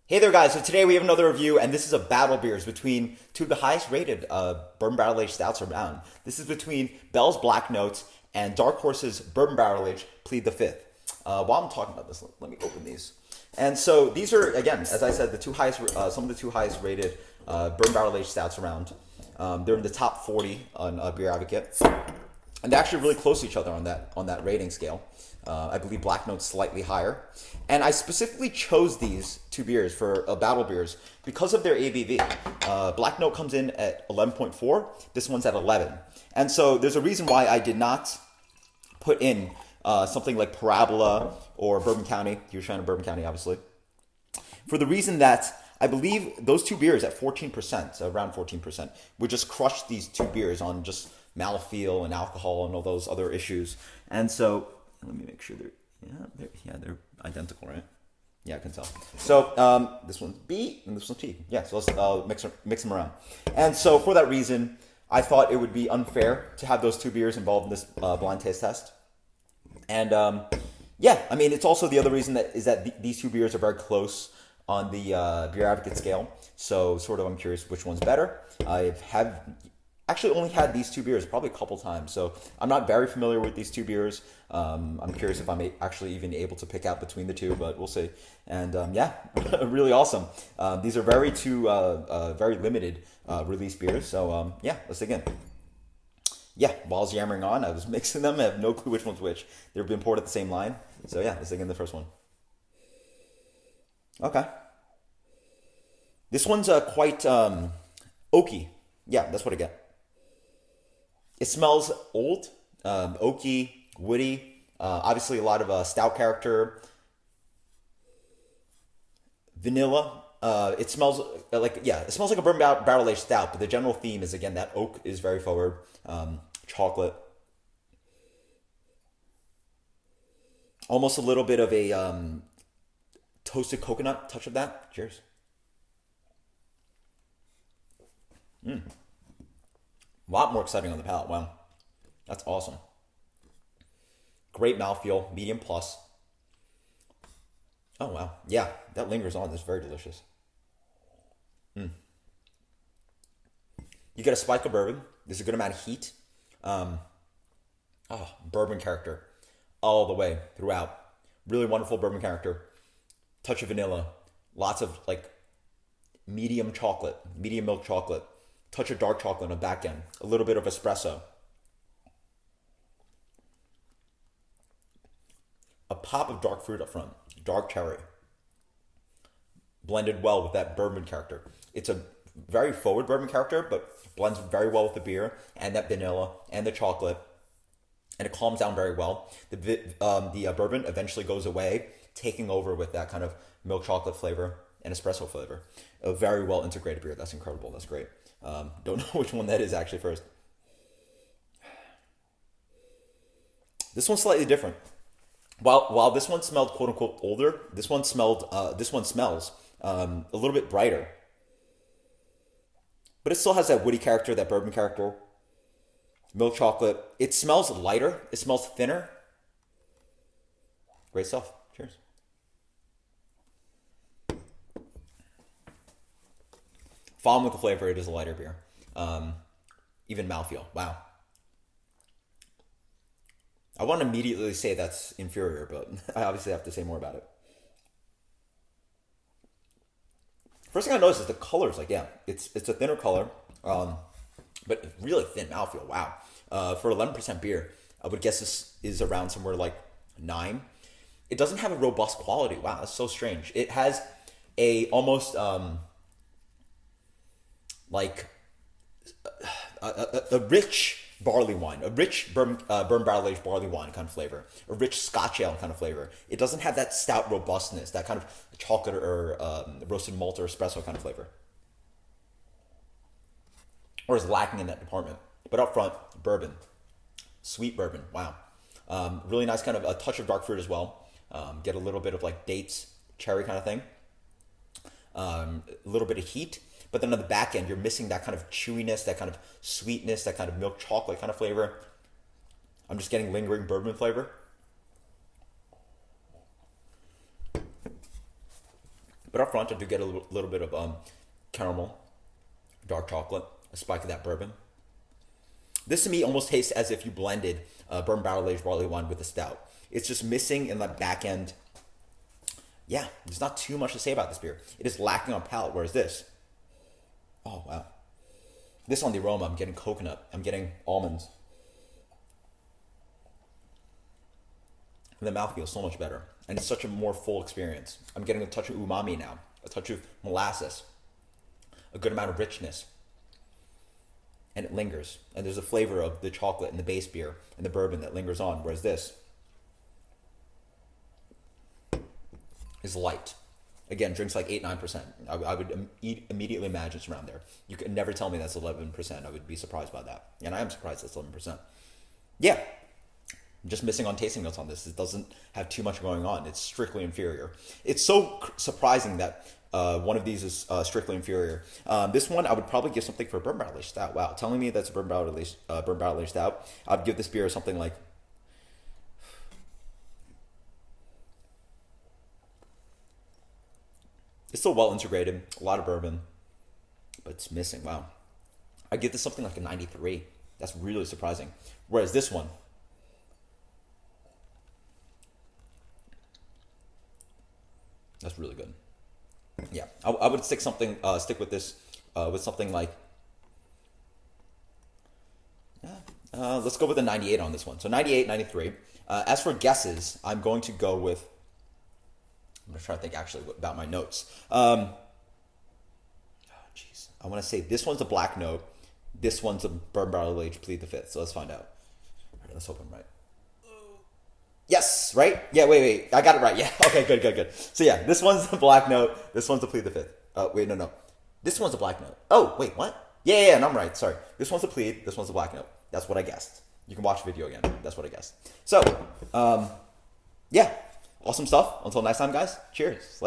Hey there, guys. So today we have another review, and this is a battle beers between two of the highest rated bourbon barrel aged stouts around. This is between Bell's Black Notes and Dark Horse's bourbon barrel aged Plead the Fifth. While I'm talking about this, let me open these. And so these are, again, as I said, the two highest, some of the two highest rated bourbon barrel aged stouts around. They're in the top 40 on Beer Advocate, and they're actually really close to each other on that rating scale. I believe Black Note's slightly higher. And I specifically chose these two beers for battle beers because of their ABV. Black Note comes in at 11.4. This one's at 11. And so there's a reason why I did not put in something like Parabola or Bourbon County. You're trying to Bourbon County, obviously. For the reason that I believe those two beers at 14%, so around 14%, would just crush these two beers on just mouthfeel and alcohol and all those other issues. And so let me make sure they're identical, right? Yeah, I can tell. So this one's B and this one's T. Yeah, so let's mix them around. And so for that reason, I thought it would be unfair to have those two beers involved in this blind taste test. And yeah, I mean, it's also the other reason that these two beers are very close on the Beer Advocate scale. So sort of I'm curious which one's better. I have actually only had these two beers probably a couple times, so I'm not very familiar with these two beers. I'm curious if I'm actually even able to pick out between the two, but we'll see. And yeah, really awesome. These are very limited release beers, so yeah, let's dig in. Yeah, while I was yammering on, I was mixing them. I have no clue which one's which. They've been poured at the same line. So yeah, let's dig in the first one. Okay. This one's quite oaky. Yeah, that's what I get. It smells old, oaky, woody. Obviously, a lot of stout character. Vanilla. It smells it smells like a bourbon barrel aged stout. But the general theme is again that oak is very forward. Chocolate. Almost a little bit of a toasted coconut touch of that. Cheers. A lot more exciting on the palate. Wow. That's awesome. Great mouthfeel, medium plus. Oh, wow. Yeah, that lingers on. It's very delicious. You get a spike of bourbon. There's a good amount of heat. Bourbon character all the way throughout. Really wonderful bourbon character. Touch of vanilla. Lots of like medium chocolate, medium milk chocolate. Touch of dark chocolate on the back end. A little bit of espresso. A pop of dark fruit up front. Dark cherry. Blended well with that bourbon character. It's a very forward bourbon character, but blends very well with the beer and that vanilla and the chocolate. And it calms down very well. The bourbon eventually goes away, taking over with that kind of milk chocolate flavor and espresso flavor. A very well integrated beer. That's incredible. That's great. Don't know which one that is actually first. This one's slightly different. While this one smelled quote unquote older, this one smells a little bit brighter. But it still has that woody character, that bourbon character. Milk chocolate. It smells lighter. It smells thinner. Great stuff. Cheers. Following with the flavor, it is a lighter beer. Even mouthfeel. Wow. I want to immediately say that's inferior, but I obviously have to say more about it. First thing I noticed is the colors. Like, yeah, it's a thinner color, but really thin mouthfeel. Wow. For 11% beer, I would guess this is around somewhere like 9. It doesn't have a robust quality. Wow, that's so strange. It has a almost like a rich barley wine, a rich bourbon barrel aged barley wine kind of flavor, a rich Scotch ale kind of flavor. It doesn't have that stout robustness, that kind of chocolate or roasted malt or espresso kind of flavor, or is lacking in that department. But up front, bourbon, sweet bourbon. Wow, really nice kind of a touch of dark fruit as well. Get a little bit of like dates, cherry kind of thing. A little bit of heat. But then on the back end, you're missing that kind of chewiness, that kind of sweetness, that kind of milk chocolate kind of flavor. I'm just getting lingering bourbon flavor. But up front, I do get a little bit of caramel, dark chocolate, a spike of that bourbon. This to me almost tastes as if you blended bourbon barrel aged barley wine with a stout. It's just missing in the back end. Yeah, there's not too much to say about this beer. It is lacking on palate, whereas this, oh wow. This on the aroma, I'm getting coconut, I'm getting almonds. The mouth feels so much better. And it's such a more full experience. I'm getting a touch of umami now, a touch of molasses, a good amount of richness. And it lingers. And there's a flavor of the chocolate and the base beer and the bourbon that lingers on, whereas this is light. Again, drinks like 8-9%. I would immediately imagine it's around there. You could never tell me that's 11%. I would be surprised by that. And I am surprised that's 11%. Yeah. I'm just missing on tasting notes on this. It doesn't have too much going on. It's strictly inferior. It's so surprising that one of these is strictly inferior. This one, I would probably give something for a bourbon barrel aged stout. Wow, telling me that's a bourbon barrel aged stout. I'd give this beer something like, it's still well integrated, a lot of bourbon, but it's missing. Wow, I'd give this something like a 93. That's really surprising. Whereas this one, that's really good. Yeah, I would stick with this with something like, let's go with a 98 on this one. So 98, 93. As for guesses, I'm going to go with, I'm going to try to think actually about my notes. I want to say this one's a black note. This one's a bourbon barrel aged Plead the Fifth. So let's find out. All right, let's hope I'm right. Yes, right? Yeah, wait. I got it right. Yeah. Okay, good. So yeah, this one's the black note. This one's the Plead the Fifth. Wait, no. This one's a black note. Oh, wait, what? Yeah, no, I'm right. Sorry. This one's a Plead. This one's a black note. That's what I guessed. You can watch the video again. That's what I guessed. So, yeah. Awesome stuff. Until next time, guys. Cheers. Later.